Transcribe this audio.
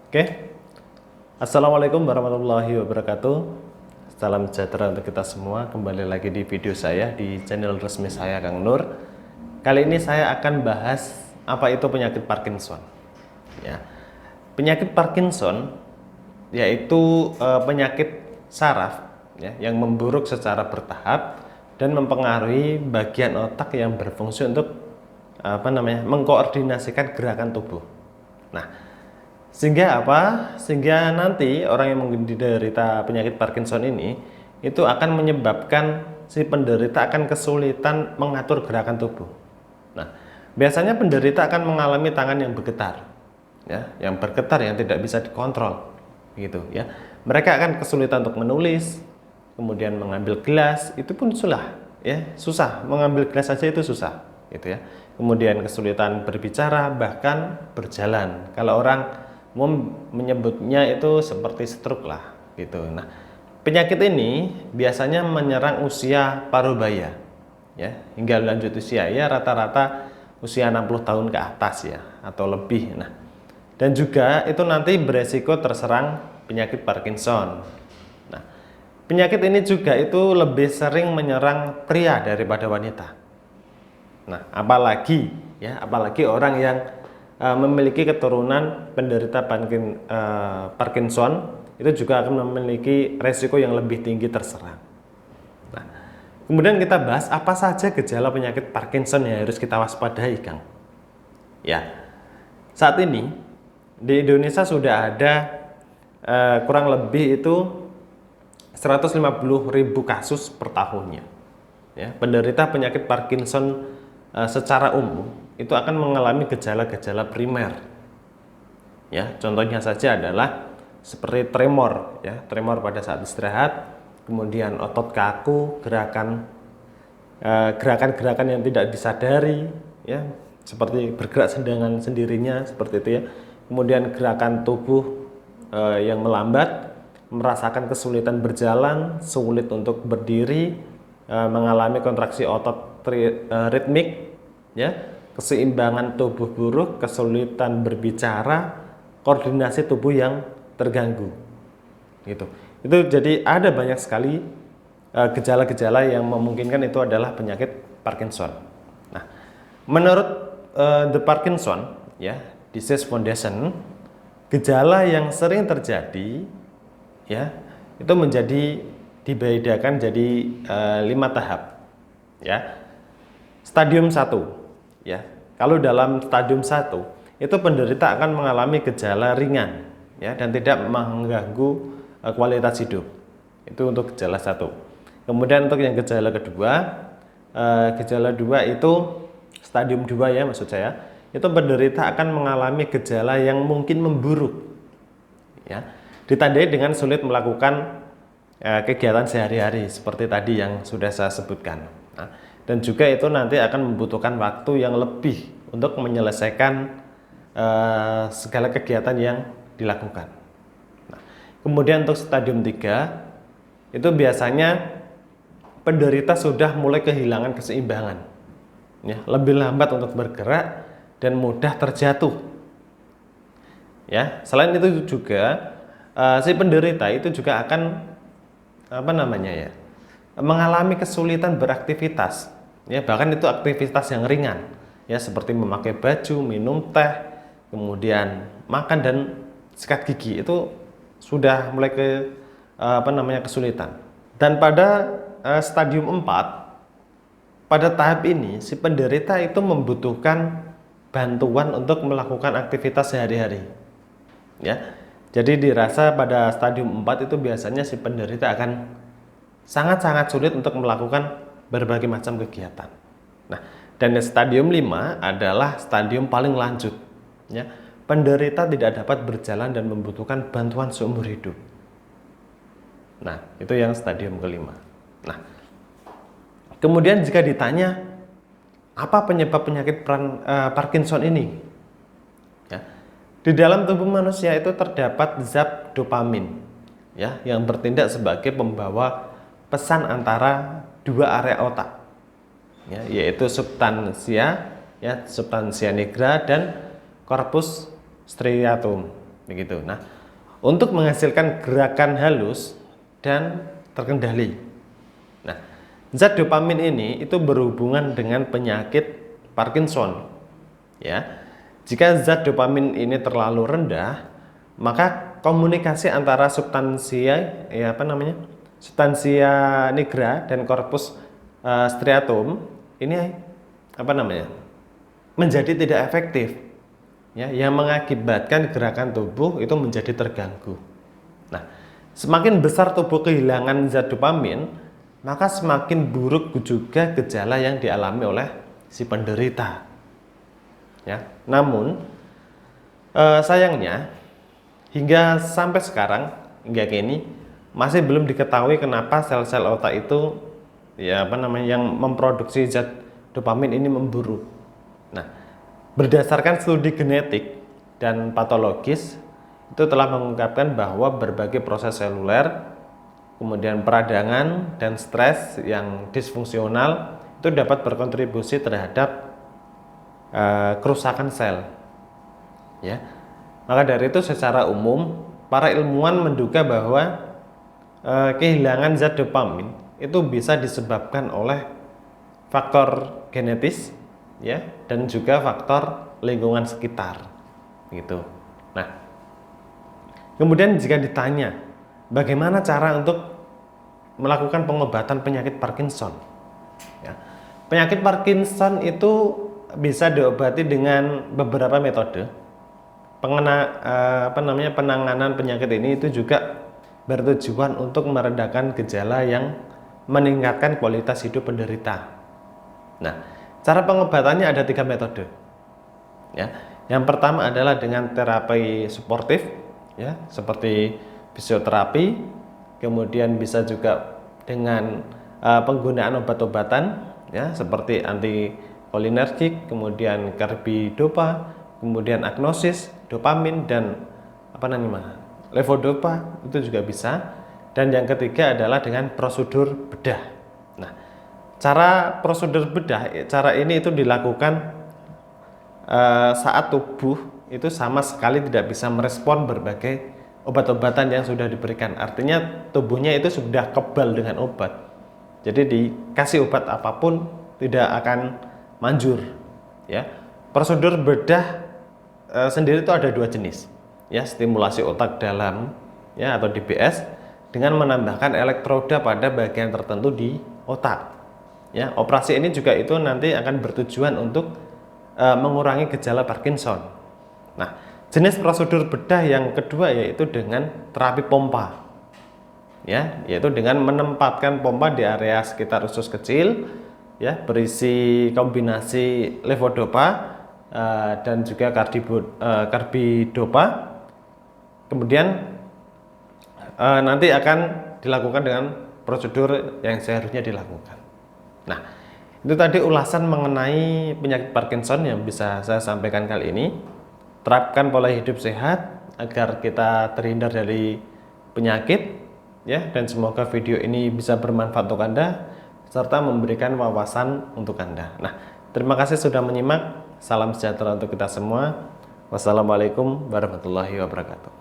Oke, Assalamualaikum warahmatullahi wabarakatuh. Salam sejahtera untuk kita semua. Kembali lagi di video saya di channel resmi saya, Kang Nur. Kali ini saya akan bahas apa itu penyakit Parkinson. Ya, penyakit Parkinson yaitu penyakit saraf ya, yang memburuk secara bertahap dan mempengaruhi bagian otak yang berfungsi untuk mengkoordinasikan gerakan tubuh. Nah, sehingga apa? Sehingga nanti orang yang menderita penyakit Parkinson ini itu akan menyebabkan si penderita akan kesulitan mengatur gerakan tubuh. Nah, biasanya penderita akan mengalami tangan yang bergetar, ya, yang bergetar yang tidak bisa dikontrol, gitu ya. Mereka akan kesulitan untuk menulis, kemudian mengambil gelas itu pun susah mengambil gelas saja itu susah, gitu ya. Kemudian kesulitan berbicara bahkan berjalan. Kalau orang menyebutnya itu seperti stroke lah gitu. Nah, penyakit ini biasanya menyerang usia parubaya ya, hingga lanjut usia ya rata-rata usia 60 tahun ke atas ya atau lebih. Nah, dan juga itu nanti beresiko terserang penyakit Parkinson. Nah, penyakit ini juga itu lebih sering menyerang pria daripada wanita. Nah, apalagi orang yang memiliki keturunan penderita Parkinson itu juga akan memiliki resiko yang lebih tinggi terserang. Nah, kemudian kita bahas apa saja gejala penyakit Parkinson yang harus kita waspadai, Kang. Ya, saat ini di Indonesia sudah ada kurang lebih itu 150.000 kasus per tahunnya. Ya, penderita penyakit Parkinson secara umum itu akan mengalami gejala-gejala primer. Ya, contohnya saja adalah seperti tremor, ya, tremor pada saat istirahat, kemudian otot kaku, gerakan-gerakan yang tidak disadari, ya, seperti bergerak dengan sendirinya, seperti itu ya. Kemudian gerakan tubuh yang melambat, merasakan kesulitan berjalan, sulit untuk berdiri, mengalami kontraksi otot ritmik, ya, keseimbangan tubuh buruk, kesulitan berbicara, koordinasi tubuh yang terganggu, gitu. Itu jadi ada banyak sekali gejala-gejala yang memungkinkan itu adalah penyakit Parkinson. Nah, menurut The Parkinson ya Disease Foundation, gejala yang sering terjadi ya itu dibedakan jadi 5 tahap ya. Stadium 1 ya. Kalau dalam stadium 1 itu penderita akan mengalami gejala ringan ya dan tidak mengganggu kualitas hidup. Itu untuk gejala 1. Kemudian untuk yang gejala kedua, gejala 2 itu stadium 2 ya maksud saya. Itu penderita akan mengalami gejala yang mungkin memburuk. Ya. Ditandai dengan sulit melakukan kegiatan sehari-hari seperti tadi yang sudah saya sebutkan. Nah, dan juga itu nanti akan membutuhkan waktu yang lebih untuk menyelesaikan segala kegiatan yang dilakukan. Nah, kemudian untuk stadium 3 itu biasanya penderita sudah mulai kehilangan keseimbangan, ya, lebih lambat untuk bergerak dan mudah terjatuh. Ya, selain itu juga si penderita itu juga akan mengalami kesulitan beraktivitas. Ya, bahkan itu aktivitas yang ringan, ya, seperti memakai baju, minum teh, kemudian makan dan sikat gigi itu sudah mulai kesulitan. Dan pada stadium 4 pada tahap ini si penderita itu membutuhkan bantuan untuk melakukan aktivitas sehari-hari. Ya. Jadi dirasa pada stadium 4 itu biasanya si penderita akan sangat-sangat sulit untuk melakukan berbagai macam kegiatan. Nah, dan stadium 5 adalah stadium paling lanjut. Ya, penderita tidak dapat berjalan dan membutuhkan bantuan seumur hidup. Nah, itu yang stadium kelima. Nah, kemudian jika ditanya apa penyebab penyakit Parkinson ini? Ya, di dalam tubuh manusia itu terdapat zat dopamin, ya, yang bertindak sebagai pembawa pesan antara dua area otak, ya, yaitu substansia nigra dan corpus striatum. begitu. Nah, untuk menghasilkan gerakan halus dan terkendali. Nah, zat dopamin ini itu berhubungan dengan penyakit Parkinson. Ya, jika zat dopamin ini terlalu rendah, maka komunikasi antara substansia nigra dan corpus striatum ini menjadi tidak efektif, ya, yang mengakibatkan gerakan tubuh itu menjadi terganggu. Nah, semakin besar tubuh kehilangan zat dopamin, maka semakin buruk juga gejala yang dialami oleh si penderita. Ya, namun sayangnya hingga sampai sekarang, hingga kini masih belum diketahui kenapa sel-sel otak itu yang memproduksi zat dopamin ini memburuk. Nah, berdasarkan studi genetik dan patologis itu telah mengungkapkan bahwa berbagai proses seluler, kemudian peradangan dan stres yang disfungsional itu dapat berkontribusi terhadap kerusakan sel. Ya, maka dari itu secara umum para ilmuwan menduga bahwa kehilangan zat dopamin itu bisa disebabkan oleh faktor genetis, ya, dan juga faktor lingkungan sekitar, gitu. Nah, kemudian jika ditanya bagaimana cara untuk melakukan pengobatan penyakit Parkinson, ya, penyakit Parkinson itu bisa diobati dengan beberapa metode. Penanganan penyakit ini itu juga bertujuan untuk meredakan gejala yang meningkatkan kualitas hidup penderita. Nah, cara pengobatannya ada 3 metode. Ya, yang pertama adalah dengan terapi suportif, ya, seperti fisioterapi, kemudian bisa juga dengan penggunaan obat-obatan, ya, seperti antikolinergik, kemudian karbidopa, kemudian agnosis, dopamin, dan levodopa itu juga bisa. Dan yang ketiga adalah dengan prosedur bedah. Nah, cara prosedur bedah, cara ini itu dilakukan saat tubuh itu sama sekali tidak bisa merespon berbagai obat-obatan yang sudah diberikan. Artinya tubuhnya itu sudah kebal dengan obat. Jadi dikasih obat apapun tidak akan manjur. Ya, prosedur bedah sendiri itu ada 2 jenis. Ya, stimulasi otak dalam, ya, atau DBS, dengan menambahkan elektroda pada bagian tertentu di otak. Ya, operasi ini juga itu nanti akan bertujuan untuk mengurangi gejala Parkinson. Nah, jenis prosedur bedah yang kedua yaitu dengan terapi pompa. Ya, yaitu dengan menempatkan pompa di area sekitar usus kecil, ya, berisi kombinasi levodopa dan juga karbidopa. Kemudian nanti akan dilakukan dengan prosedur yang seharusnya dilakukan. Nah, itu tadi ulasan mengenai penyakit Parkinson yang bisa saya sampaikan kali ini. Terapkan pola hidup sehat agar kita terhindar dari penyakit, ya, dan semoga video ini bisa bermanfaat untuk Anda serta memberikan wawasan untuk Anda. Nah, terima kasih sudah menyimak. Salam sejahtera untuk kita semua. Wassalamualaikum warahmatullahi wabarakatuh.